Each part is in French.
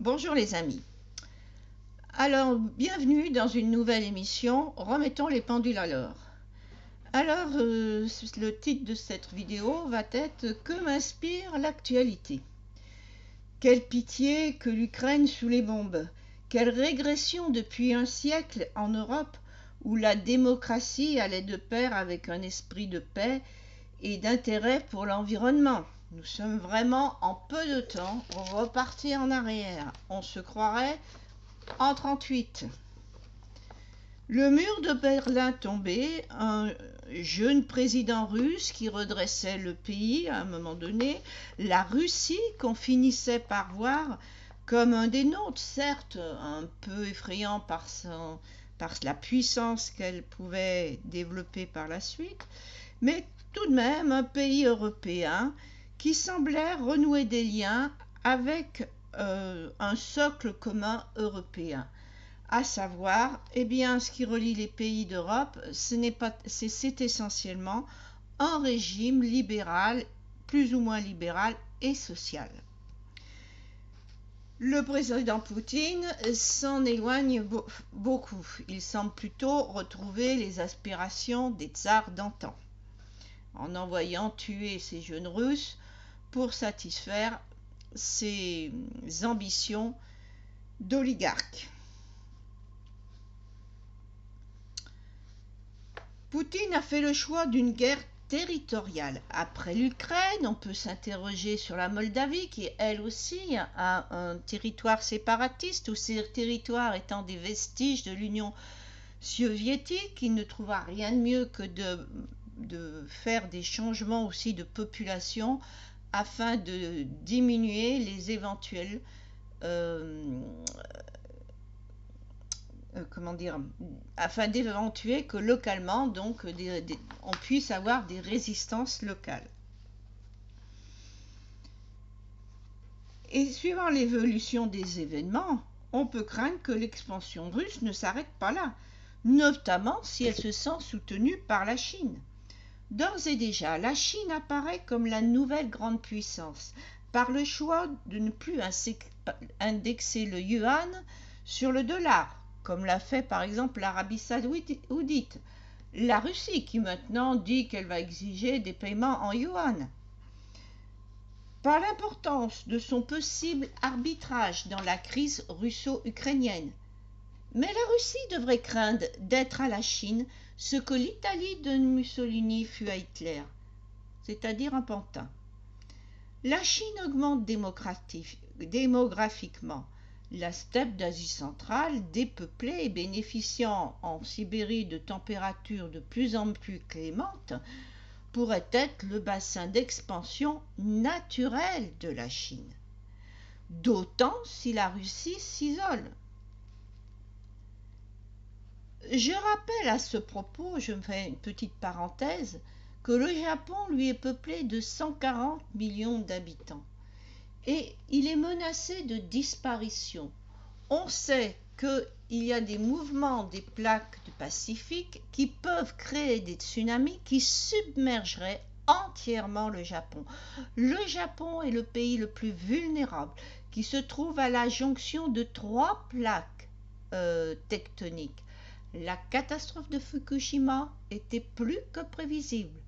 Bonjour les amis. Alors, bienvenue dans une nouvelle émission Remettons les pendules à l'heure. Alors, le titre de cette vidéo va être Que m'inspire l'actualité? Quelle pitié que l'Ukraine sous les bombes! Quelle régression depuis un siècle en Europe où la démocratie allait de pair avec un esprit de paix et d'intérêt pour l'environnement. Nous sommes vraiment en peu de temps repartis en arrière. On se croirait en 1938. Le mur de Berlin tombé, un jeune président russe qui redressait le pays à un moment donné, la Russie qu'on finissait par voir comme un des nôtres, certes un peu effrayant par la puissance qu'elle pouvait développer par la suite, mais tout de même un pays européen qui semblait renouer des liens avec un socle commun européen, à savoir, ce qui relie les pays d'Europe, c'est essentiellement un régime libéral, plus ou moins libéral et social. Le président Poutine s'en éloigne beaucoup. Il semble plutôt retrouver les aspirations des tsars d'antan, en envoyant tuer ces jeunes Russes pour satisfaire ses ambitions d'oligarque. Poutine a fait le choix d'une guerre territoriale. Après l'Ukraine, on peut s'interroger sur la Moldavie, qui elle aussi a un territoire séparatiste, ou ces territoires étant des vestiges de l'Union soviétique. Il ne trouva rien de mieux que de faire des changements aussi de population afin de diminuer les éventuels afin d'éventuer que localement, donc, on puisse avoir des résistances locales. Et suivant l'évolution des événements, on peut craindre que l'expansion russe ne s'arrête pas là, notamment si elle se sent soutenue par la Chine. D'ores et déjà, la Chine apparaît comme la nouvelle grande puissance, par le choix de ne plus indexer le yuan sur le dollar, comme l'a fait par exemple l'Arabie saoudite, la Russie qui maintenant dit qu'elle va exiger des paiements en yuan. Par l'importance de son possible arbitrage dans la crise russo-ukrainienne. Mais la Russie devrait craindre d'être à la Chine ce que l'Italie de Mussolini fut à Hitler, c'est-à-dire un pantin. La Chine augmente démographiquement. La steppe d'Asie centrale, dépeuplée et bénéficiant en Sibérie de températures de plus en plus clémentes, pourrait être le bassin d'expansion naturel de la Chine. D'autant si la Russie s'isole. Je rappelle à ce propos, je me fais une petite parenthèse, que le Japon, lui, est peuplé de 140 millions d'habitants. Et il est menacé de disparition. On sait qu'il y a des mouvements des plaques du Pacifique qui peuvent créer des tsunamis qui submergeraient entièrement le Japon. Le Japon est le pays le plus vulnérable qui se trouve à la jonction de 3 plaques tectoniques. La catastrophe de Fukushima était plus que prévisible.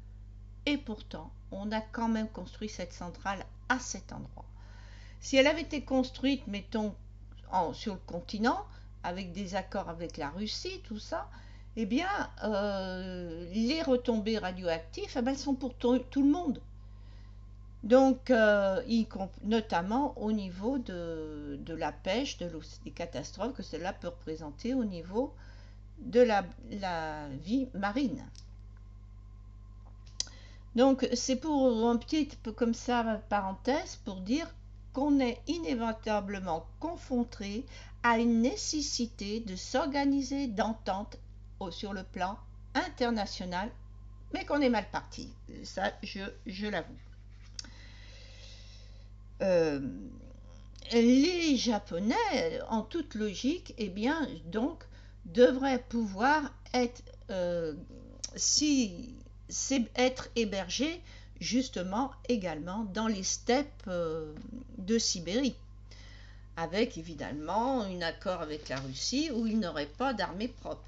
Et pourtant, on a quand même construit cette centrale à cet endroit. Si elle avait été construite, mettons, sur le continent, avec des accords avec la Russie, tout ça, les retombées radioactives, elles sont pour tout le monde. Donc, notamment au niveau de la pêche, des catastrophes que cela peut représenter au niveau de la vie marine. Donc, c'est pour un petit peu comme ça, parenthèse, pour dire qu'on est inévitablement confronté à une nécessité de s'organiser d'entente sur le plan international, mais qu'on est mal parti. Ça, je l'avoue. Les Japonais, en toute logique, devraient pouvoir être hébergés justement également dans les steppes de Sibérie. avec évidemment un accord avec la Russie où il n'aurait pas d'armée propre.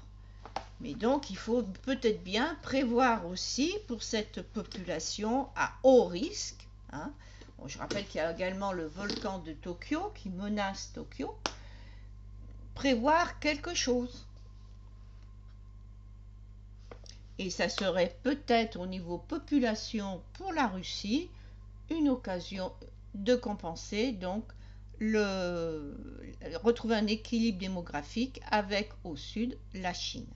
Mais donc il faut peut-être bien prévoir aussi pour cette population à haut risque, hein. Bon, je rappelle qu'il y a également le volcan de Tokyo qui menace Tokyo, prévoir quelque chose. Et ça serait peut-être au niveau population pour la Russie une occasion de compenser, donc retrouver un équilibre démographique avec au sud la Chine.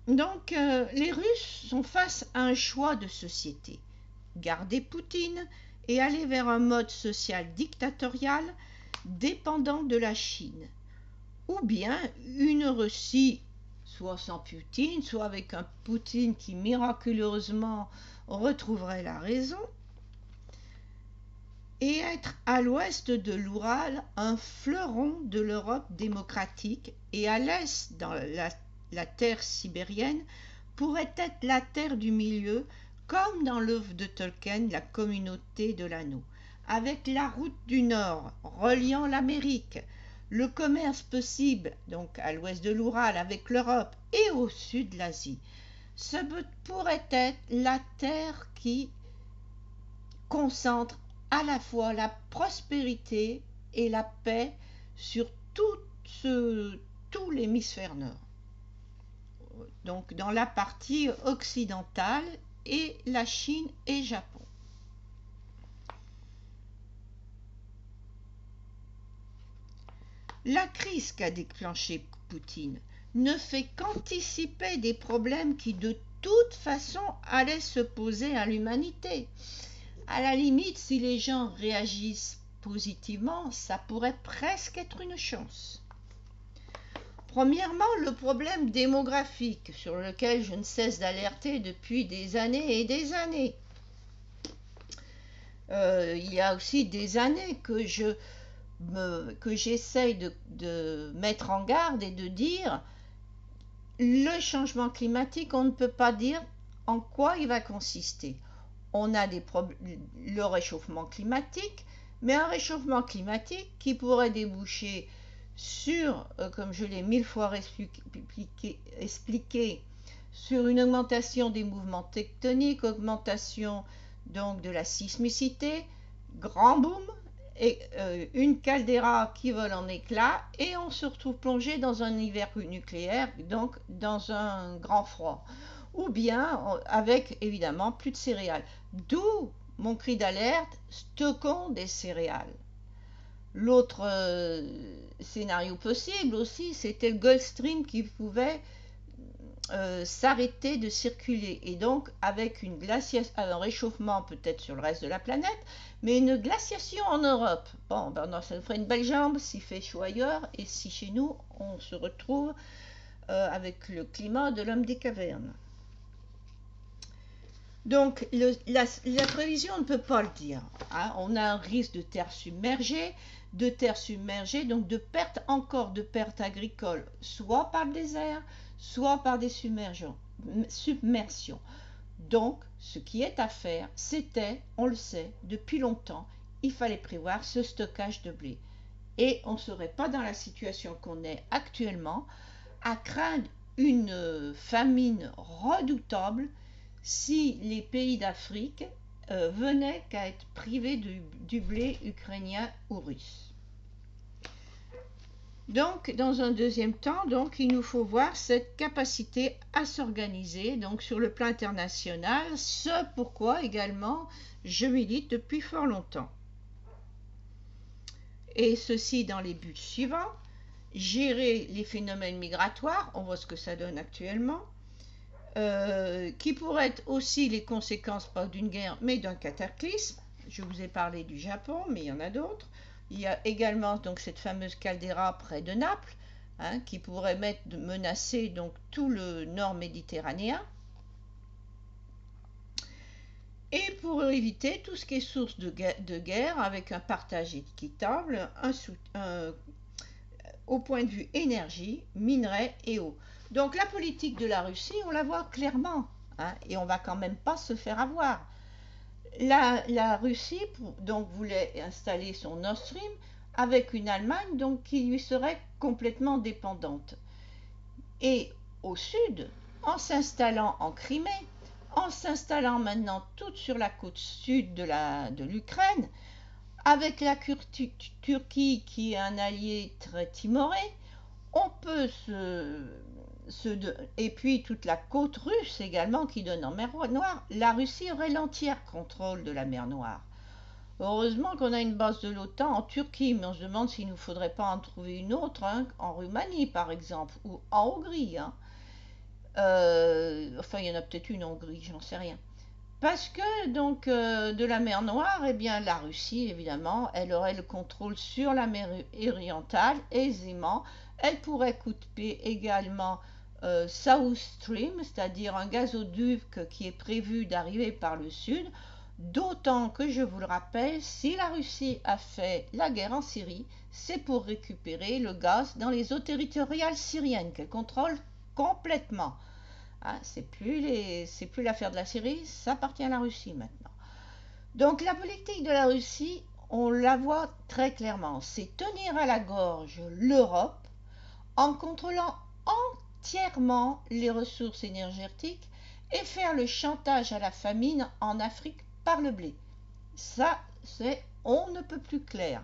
Donc les Russes sont face à un choix de société. Garder Poutine et aller vers un mode social dictatorial dépendant de la Chine. Ou bien une Russie, soit sans Poutine, soit avec un Poutine qui miraculeusement retrouverait la raison, et être à l'ouest de l'Oural un fleuron de l'Europe démocratique, et à l'est, dans la terre sibérienne, pourrait être la terre du milieu, comme dans l'œuvre de Tolkien, la communauté de l'anneau, avec la route du Nord reliant l'Amérique, le commerce possible, donc à l'ouest de l'Oural, avec l'Europe et au sud l'Asie. Ce pourrait être la terre qui concentre à la fois la prospérité et la paix sur tout l'hémisphère nord. Donc dans la partie occidentale et la Chine et Japon. La crise qu'a déclenchée Poutine ne fait qu'anticiper des problèmes qui de toute façon allaient se poser à l'humanité. À la limite, si les gens réagissent positivement, ça pourrait presque être une chance. Premièrement, le problème démographique, sur lequel je ne cesse d'alerter depuis des années et des années. Il y a aussi des années que j'essaye de mettre en garde et de dire le changement climatique, on ne peut pas dire en quoi il va consister. On a le réchauffement climatique, mais un réchauffement climatique qui pourrait déboucher sur, comme je l'ai 1000 fois expliqué, sur une augmentation des mouvements tectoniques, augmentation donc de la sismicité, grand boom, et une caldeira qui vole en éclats, et on se retrouve plongé dans un hiver nucléaire, donc dans un grand froid. Ou bien avec évidemment plus de céréales. D'où mon cri d'alerte, stockons des céréales. L'autre scénario possible aussi, c'était le Gulf Stream qui pouvait s'arrêter de circuler, et donc avec un réchauffement peut-être sur le reste de la planète, mais une glaciation en Europe. Bon, ben, ça nous ferait une belle jambe s'il fait chaud ailleurs, et si chez nous on se retrouve avec le climat de l'homme des cavernes. Donc la prévision ne peut pas le dire, hein. On a un risque de terre submergée, donc de perte agricoles, soit par le désert, soit par des submersions. Donc ce qui est à faire, c'était, on le sait, depuis longtemps, il fallait prévoir ce stockage de blé. Et on ne serait pas dans la situation qu'on est actuellement, à craindre une famine redoutable si les pays d'Afrique venaient qu'à être privés du blé ukrainien ou russe. Donc, dans un deuxième temps, donc, il nous faut voir cette capacité à s'organiser donc, sur le plan international, ce pourquoi également je milite depuis fort longtemps. Et ceci dans les buts suivants: gérer les phénomènes migratoires, on voit ce que ça donne actuellement, qui pourraient être aussi les conséquences pas d'une guerre mais d'un cataclysme. Je vous ai parlé du Japon, mais il y en a d'autres. Il y a également donc cette fameuse caldeira près de Naples, hein, qui pourrait menacer donc tout le nord méditerranéen. Et pour éviter tout ce qui est source de guerre, avec un partage équitable, au point de vue énergie, minerais et eau. Donc la politique de la Russie, on la voit clairement, hein, et on va quand même pas se faire avoir. La Russie donc voulait installer son Nord Stream avec une Allemagne donc qui lui serait complètement dépendante. Et au sud, en s'installant en Crimée, en s'installant maintenant toute sur la côte sud de l'Ukraine, avec la Turquie qui est un allié très timoré, on peut et puis toute la côte russe également qui donne en mer Noire, la Russie aurait l'entier contrôle de la mer Noire. Heureusement qu'on a une base de l'OTAN en Turquie, mais on se demande s'il ne nous faudrait pas en trouver une autre, hein, en Roumanie par exemple, ou en Hongrie. Hein. Enfin, il y en a peut-être une en Hongrie, j'en sais rien. Parce que donc de la mer Noire, eh bien la Russie évidemment, elle aurait le contrôle sur la mer orientale aisément. Elle pourrait couper également South Stream, c'est-à-dire un gazoduc qui est prévu d'arriver par le sud. D'autant que je vous le rappelle, si la Russie a fait la guerre en Syrie, c'est pour récupérer le gaz dans les eaux territoriales syriennes qu'elle contrôle complètement. Hein, c'est plus l'affaire de la Syrie, ça appartient à la Russie maintenant. Donc la politique de la Russie, on la voit très clairement, c'est tenir à la gorge l'Europe en contrôlant entièrement les ressources énergétiques et faire le chantage à la famine en Afrique par le blé. Ça, c'est on ne peut plus clair.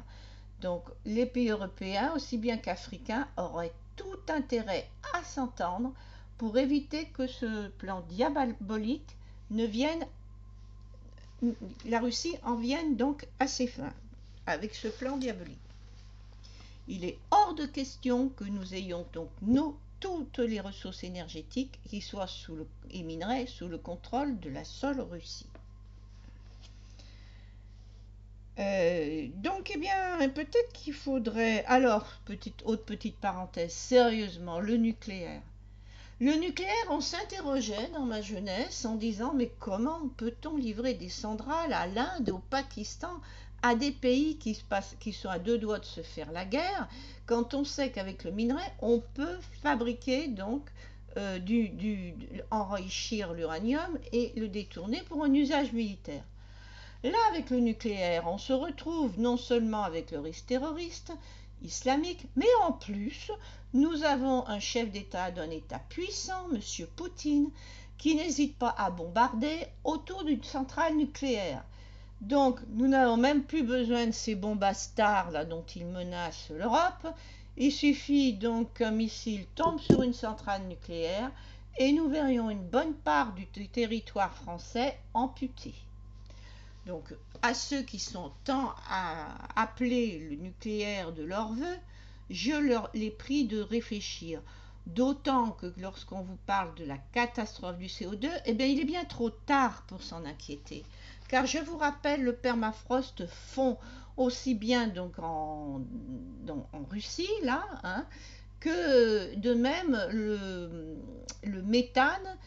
Donc les pays européens, aussi bien qu'africains, auraient tout intérêt à s'entendre pour éviter que ce plan diabolique ne vienne, la Russie en vienne donc à ses fins avec ce plan diabolique. Il est hors de question que nous ayons donc toutes les ressources énergétiques qui soient et minerais sous le contrôle de la seule Russie. Donc, eh bien, peut-être qu'il faudrait... Alors, autre petite parenthèse, sérieusement, le nucléaire. Le nucléaire, on s'interrogeait dans ma jeunesse en disant, mais comment peut-on livrer des centrales à l'Inde, au Pakistan, à des pays qui sont à deux doigts de se faire la guerre, quand on sait qu'avec le minerai, on peut fabriquer donc enrichir l'uranium et le détourner pour un usage militaire. Là, avec le nucléaire, on se retrouve non seulement avec le risque terroriste islamique, mais en plus, nous avons un chef d'État d'un État puissant, M. Poutine, qui n'hésite pas à bombarder autour d'une centrale nucléaire. Donc, nous n'avons même plus besoin de ces bombastards là dont il menace l'Europe. Il suffit donc qu'un missile tombe sur une centrale nucléaire et nous verrions une bonne part du territoire français amputé. Donc, à ceux qui sont tant à appeler le nucléaire de leur vœu, je les prie de réfléchir. D'autant que lorsqu'on vous parle de la catastrophe du CO2, eh bien, il est bien trop tard pour s'en inquiéter. Car je vous rappelle, le permafrost fond aussi bien donc en Russie, là, hein, que de même le méthane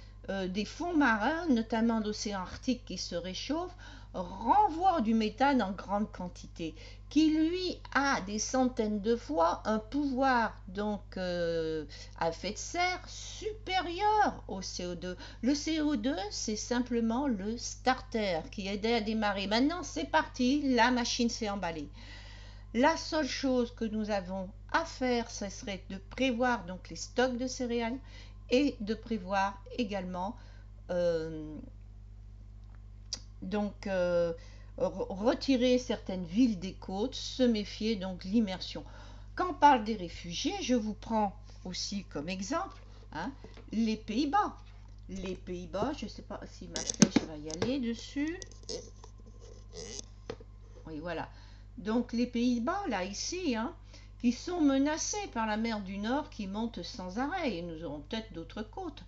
des fonds marins, notamment d'océan Arctique qui se réchauffe, renvoie du méthane en grande quantité, qui lui a des centaines de fois un pouvoir donc à effet de serre supérieur au CO2. Le CO2, c'est simplement le starter qui aidait à démarrer. Maintenant, c'est parti, la machine s'est emballée. La seule chose que nous avons à faire, ce serait de prévoir donc les stocks de céréales et de prévoir également retirer certaines villes des côtes, se méfier donc de l'immersion. Quand on parle des réfugiés, je vous prends aussi comme exemple les Pays-Bas. Les Pays-Bas, je ne sais pas si ma flèche va y aller dessus. Oui, voilà. Donc les Pays-Bas, là, ici, qui sont menacés par la mer du Nord qui monte sans arrêt, et nous aurons peut-être d'autres côtes.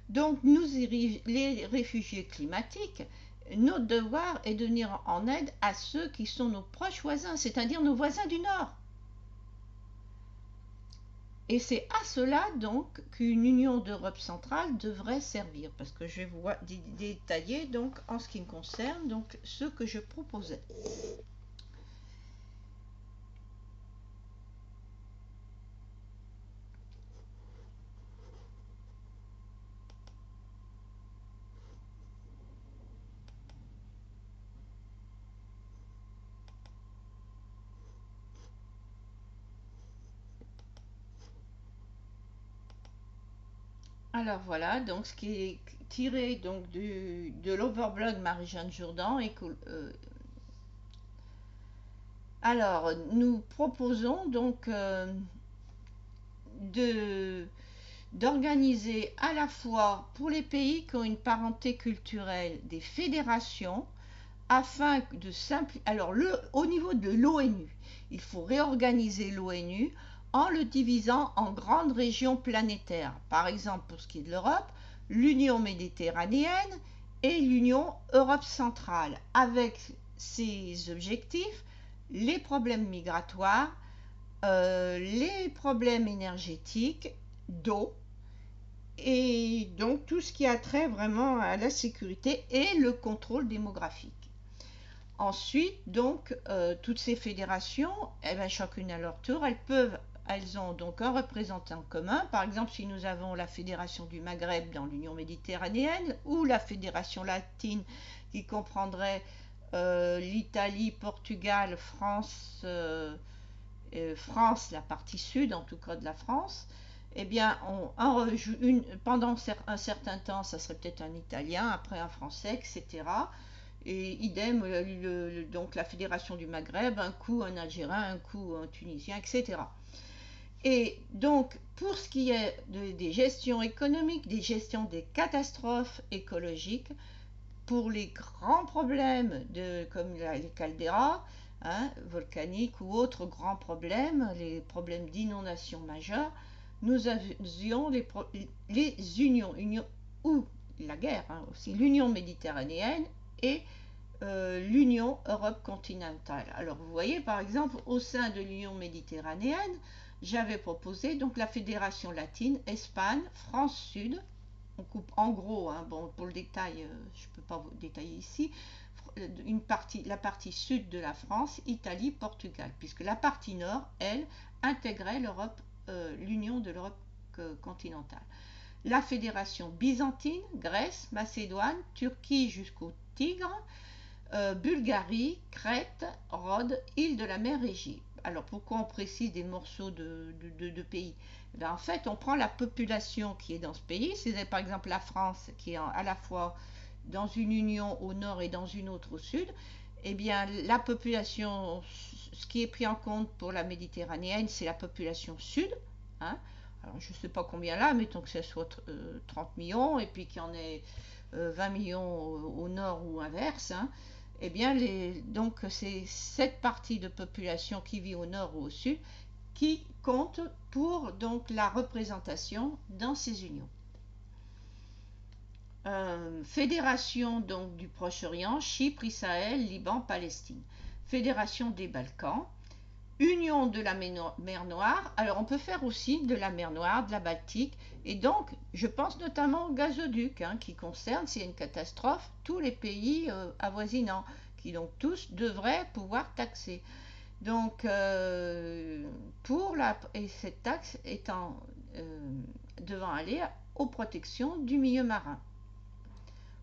Donc les réfugiés climatiques, notre devoir est de venir en aide à ceux qui sont nos proches voisins, c'est-à-dire nos voisins du Nord. Et c'est à cela donc qu'une union d'Europe centrale devrait servir, parce que je vais vous détailler donc en ce qui me concerne donc ce que je proposais. Alors voilà, donc ce qui est tiré donc de l'Overblog Marie-Jeanne Jourdan. Alors, nous proposons donc de d'organiser à la fois pour les pays qui ont une parenté culturelle des fédérations afin de simplifier. Alors, au niveau de l'ONU, il faut réorganiser l'ONU en le divisant en grandes régions planétaires. Par exemple, pour ce qui est de l'Europe, l'Union méditerranéenne et l'Union Europe centrale, avec ces objectifs, les problèmes migratoires, les problèmes énergétiques, d'eau, et donc tout ce qui a trait vraiment à la sécurité et le contrôle démographique. Ensuite, donc, toutes ces fédérations, eh bien, chacune à leur tour, elles ont donc un représentant commun. Par exemple, si nous avons la Fédération du Maghreb dans l'Union méditerranéenne ou la Fédération latine qui comprendrait l'Italie, Portugal, France, la partie sud en tout cas de la France, eh bien, pendant un certain temps, ça serait peut-être un Italien, après un Français, etc. Et idem, donc la Fédération du Maghreb, un coup un Algérien, un coup un Tunisien, etc. Et donc, pour ce qui est des gestions économiques, des gestions des catastrophes écologiques, pour les grands problèmes comme les calderas, hein, volcaniques ou autres grands problèmes, les problèmes d'inondation majeure, nous avions les unions ou la guerre, hein, aussi l'Union méditerranéenne et l'Union Europe continentale. Alors vous voyez par exemple au sein de l'Union méditerranéenne, j'avais proposé donc la Fédération latine, Espagne, France Sud. On coupe en gros, hein, bon, pour le détail, je ne peux pas vous détailler ici, la partie sud de la France, Italie, Portugal, puisque la partie nord, elle, intégrait l'Union de l'Europe continentale. La Fédération byzantine, Grèce, Macédoine, Turquie jusqu'au Tigre, Bulgarie, Crète, Rhodes, île de la mer Égée. Alors pourquoi on précise des morceaux de pays? En fait, on prend la population qui est dans ce pays, c'est par exemple la France qui est à la fois dans une union au nord et dans une autre au sud. Eh bien, la population, ce qui est pris en compte pour la méditerranéenne, c'est la population sud. Hein. Alors, je ne sais pas combien là, mettons que ce soit 30 millions et puis qu'il y en ait 20 millions au nord ou inverse. Hein. Eh bien, donc c'est cette partie de population qui vit au nord ou au sud qui compte pour donc la représentation dans ces unions. Fédération donc du Proche-Orient, Chypre, Israël, Liban, Palestine. Fédération des Balkans, Union de la mer Noire. Alors on peut faire aussi de la mer Noire, de la Baltique, et donc je pense notamment au gazoduc, hein, qui concerne, s'il y a une catastrophe, tous les pays avoisinants, qui donc tous devraient pouvoir taxer. Donc et cette taxe devant aller aux protections du milieu marin,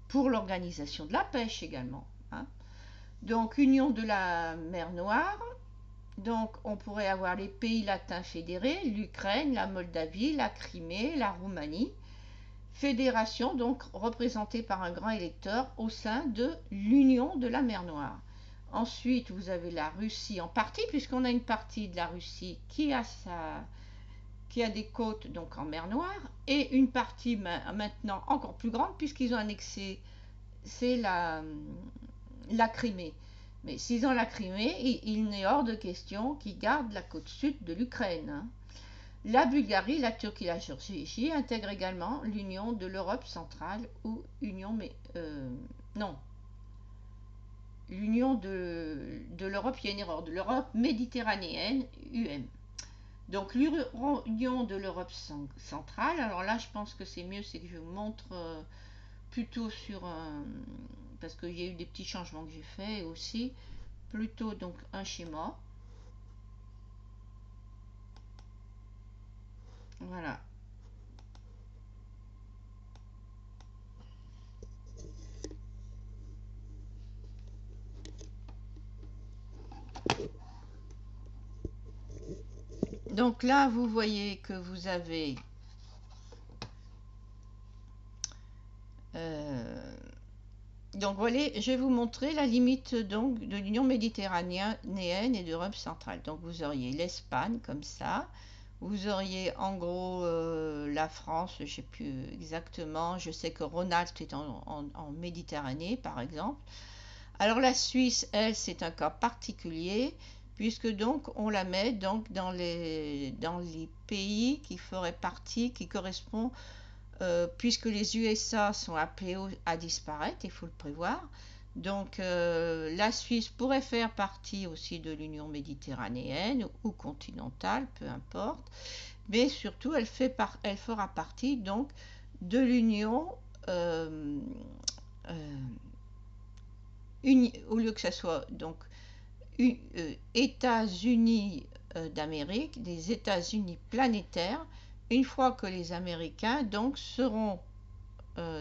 pour l'organisation de la pêche également. Hein. Donc Union de la mer Noire. Donc, on pourrait avoir les pays latins fédérés, l'Ukraine, la Moldavie, la Crimée, la Roumanie. Fédération, donc, représentée par un grand électeur au sein de l'Union de la mer Noire. Ensuite, vous avez la Russie en partie, puisqu'on a une partie de la Russie qui a des côtes donc en mer Noire, et une partie maintenant encore plus grande, puisqu'ils ont annexé, c'est la Crimée. Mais s'ils ont la Crimée, il n'est hors de question qu'ils gardent la côte sud de l'Ukraine. Hein. La Bulgarie, la Turquie, la Géorgie intègrent également l'Union de l'Europe centrale ou l'Union de l'Europe, il y a une erreur, de l'Europe méditerranéenne, UM. Donc l'Union de l'Europe centrale, alors là je pense que c'est mieux, c'est que je vous montre plutôt sur un... parce qu'il y a eu des petits changements que j'ai faits aussi, plutôt donc un schéma. Voilà. Donc là, vous voyez que vous avez Donc voilà, je vais vous montrer la limite donc de l'Union méditerranéenne et d'Europe centrale. Donc vous auriez l'Espagne comme ça, vous auriez en gros la France, je ne sais plus exactement, je sais que Rhône-Alpes est en Méditerranée par exemple. Alors la Suisse, elle, c'est un cas particulier puisque donc on la met donc dans les pays qui feraient partie, qui correspondent puisque les USA sont appelés à disparaître, il faut le prévoir. Donc la Suisse pourrait faire partie aussi de l'Union méditerranéenne ou continentale, peu importe, mais surtout elle fera partie donc de l'Union euh, au lieu que ça soit donc États-Unis d'Amérique, des États-Unis planétaires, une fois que les Américains donc seront,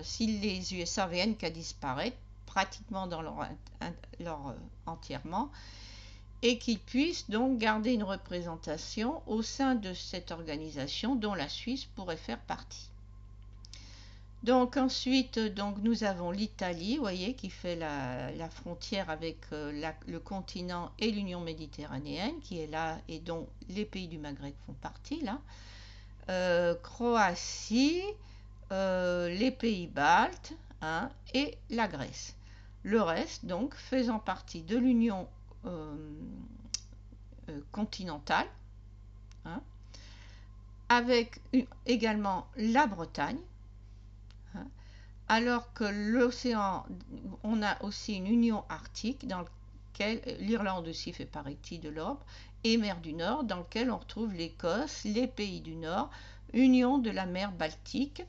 si les USA viennent qu'à disparaître, pratiquement dans leur entièrement, et qu'ils puissent donc garder une représentation au sein de cette organisation dont la Suisse pourrait faire partie. Donc ensuite, donc, nous avons l'Italie, vous voyez, qui fait la frontière avec le continent et l'Union méditerranéenne, qui est là et dont les pays du Maghreb font partie, là. Croatie, les pays baltes, hein, et la Grèce. Le reste, donc, faisant partie de l'Union continentale, hein, avec également la Bretagne, hein, alors que l'océan, on a aussi une union arctique dans laquelle l'Irlande aussi fait partie de l'Europe, et mer du Nord, dans lequel on retrouve l'Écosse, les pays du Nord, union de la mer Baltique,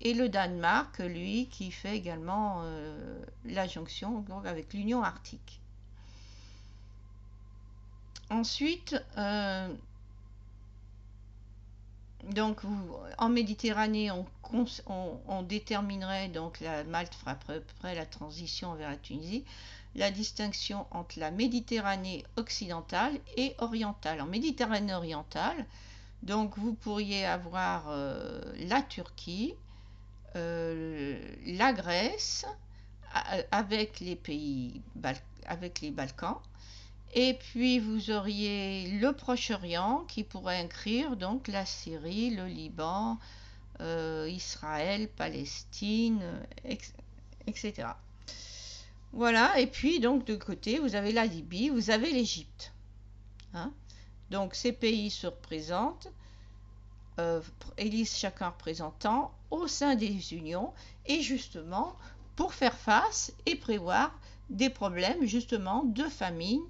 et le Danemark, lui, qui fait également la jonction avec l'Union arctique. Ensuite, donc en Méditerranée, on déterminerait, donc la Malte fera à peu près la transition vers la Tunisie, la distinction entre la Méditerranée occidentale et orientale. En Méditerranée orientale, donc vous pourriez avoir la Turquie, la Grèce, avec les pays, avec les Balkans, et puis vous auriez le Proche-Orient qui pourrait inclure donc la Syrie, le Liban, Israël, Palestine, etc. Voilà, et puis donc de côté vous avez la Libye, vous avez l'Égypte. Hein. Donc ces pays se représentent, élisent chacun représentant au sein des unions, et justement pour faire face et prévoir des problèmes justement de famine,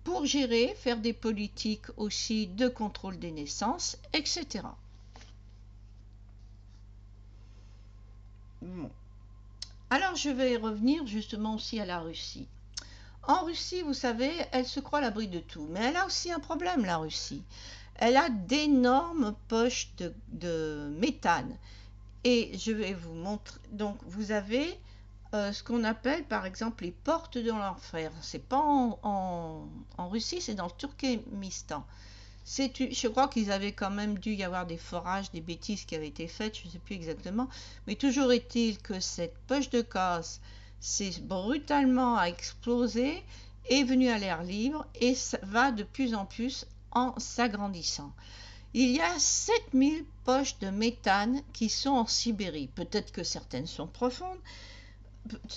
pour gérer, faire des politiques aussi de contrôle des naissances, etc. Bon. Alors je vais revenir justement aussi à la Russie. En Russie, vous savez, elle se croit à l'abri de tout, mais elle a aussi un problème, la Russie. Elle a d'énormes poches de méthane. Et je vais vous montrer. Donc vous avez ce qu'on appelle par exemple les portes de l'enfer. C'est pas en Russie, c'est dans le Turkménistan. Je crois qu'ils avaient quand même dû y avoir des forages, des bêtises qui avaient été faites, je ne sais plus exactement. Mais toujours est-il que cette poche de casse s'est brutalement explosée, est venue à l'air libre et ça va de plus en plus en s'agrandissant. Il y a 7000 poches de méthane qui sont en Sibérie. Peut-être que certaines sont profondes,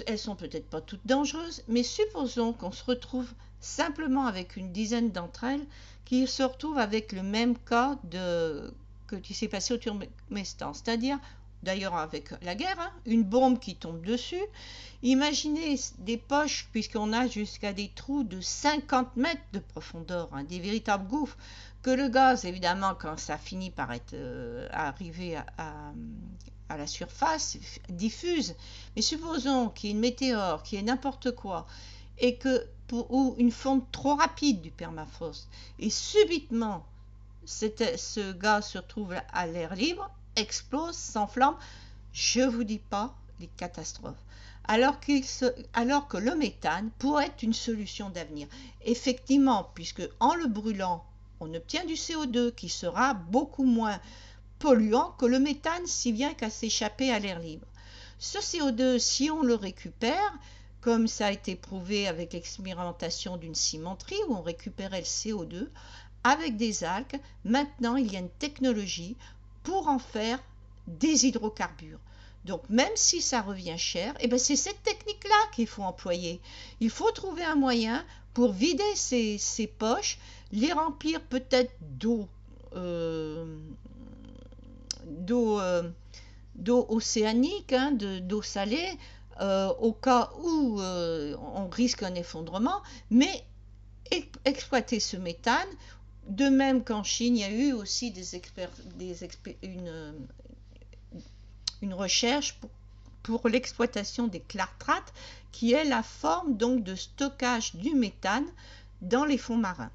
elles sont peut-être pas toutes dangereuses, mais supposons qu'on se retrouve simplement avec une dizaine d'entre elles qui se retrouvent avec le même cas qui s'est passé au Turkménistan, c'est-à-dire d'ailleurs avec la guerre, hein, une bombe qui tombe dessus. Imaginez des poches, puisqu'on a jusqu'à des trous de 50 mètres de profondeur, hein, des véritables gouffres, que le gaz, évidemment, quand ça finit par arriver à la surface, diffuse. Mais supposons qu'il y ait une météore, qu'il y ait n'importe quoi, et ou une fonte trop rapide du permafrost, et subitement ce gaz se retrouve à l'air libre, explose, s'enflamme, je ne vous dis pas les catastrophes. Alors que le méthane pourrait être une solution d'avenir. Effectivement, puisque en le brûlant, on obtient du CO2 qui sera beaucoup moins polluant que le méthane si vient qu'à s'échapper à l'air libre. Ce CO2, si on le récupère, comme ça a été prouvé avec l'expérimentation d'une cimenterie où on récupérait le CO2 avec des algues, maintenant il y a une technologie pour en faire des hydrocarbures. Donc même si ça revient cher, eh ben c'est cette technique-là qu'il faut employer. Il faut trouver un moyen pour vider ces poches, les remplir peut-être d'eau océanique, hein, d'eau salée, au cas où on risque un effondrement, mais exploiter ce méthane. De même qu'en Chine, il y a eu aussi une recherche pour l'exploitation des clartrates, qui est la forme donc de stockage du méthane dans les fonds marins.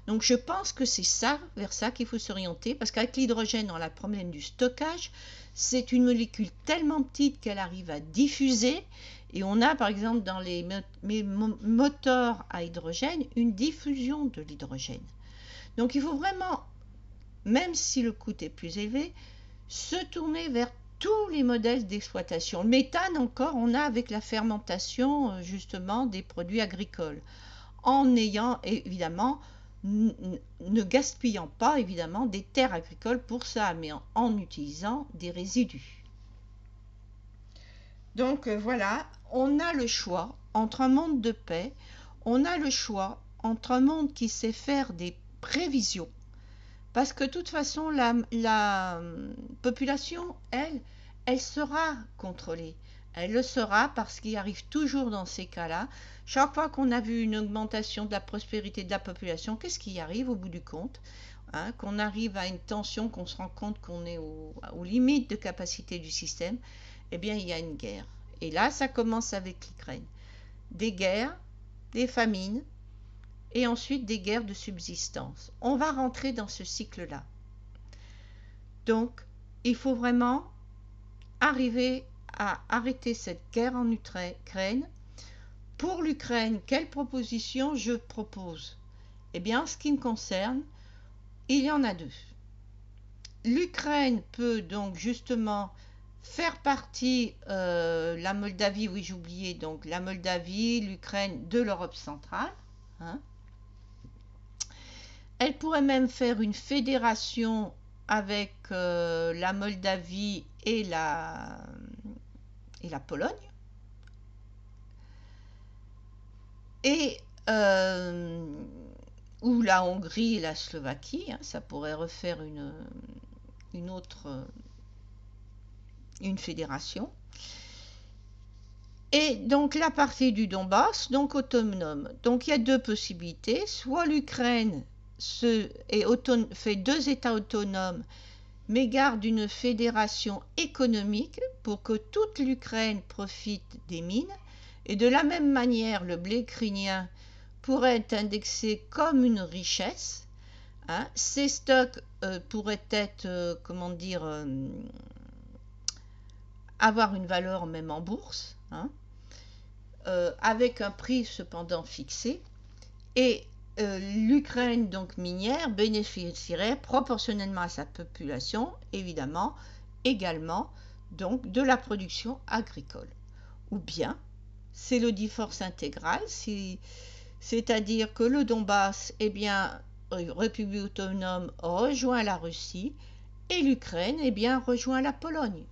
Donc je pense que c'est ça, vers ça qu'il faut s'orienter, parce qu'avec l'hydrogène, on a le problème du stockage. C'est une molécule tellement petite qu'elle arrive à diffuser, et on a par exemple dans les moteurs à hydrogène une diffusion de l'hydrogène. Donc il faut vraiment, même si le coût est plus élevé, se tourner vers tous les modèles d'exploitation. Le méthane encore, on a avec la fermentation justement des produits agricoles, en ayant évidemment, ne gaspillant pas évidemment des terres agricoles pour ça, mais en utilisant des résidus. Donc voilà, on a le choix entre un monde de paix, on a le choix entre un monde qui sait faire des prévisions, parce que de toute façon la population, elle sera contrôlée. Elle le sera parce qu'il arrive toujours dans ces cas-là. Chaque fois qu'on a vu une augmentation de la prospérité de la population, qu'est-ce qui arrive au bout du compte, hein, qu'on arrive à une tension, qu'on se rend compte qu'on est aux limites de capacité du système, eh bien il y a une guerre. Et là, ça commence avec l'Ukraine. Des guerres, des famines, et ensuite des guerres de subsistance. On va rentrer dans ce cycle-là. Donc, il faut vraiment arriver à arrêter cette guerre en Ukraine. Pour l'Ukraine, quelle proposition je propose? Eh bien, en ce qui me concerne, il y en a deux. L'Ukraine peut donc justement faire partie, la Moldavie, oui j'ai oublié, donc la Moldavie, l'Ukraine de l'Europe centrale, hein. Elle pourrait même faire une fédération avec la Moldavie et la Pologne. Et ou la Hongrie et la Slovaquie, hein, ça pourrait refaire une fédération. Et donc la partie du Donbass, donc autonome. Donc il y a deux possibilités, soit l'Ukraine fait deux États autonomes, mais garde une fédération économique pour que toute l'Ukraine profite des mines, et de la même manière le blé ukrainien pourrait être indexé comme une richesse, hein. Ces stocks pourraient être, avoir une valeur même en bourse, hein, avec un prix cependant fixé, et l'Ukraine donc minière bénéficierait proportionnellement à sa population, évidemment, également donc de la production agricole. Ou bien c'est le divorce intégral, c'est-à-dire que le Donbass, eh bien, République autonome rejoint la Russie et l'Ukraine, eh bien, rejoint la Pologne.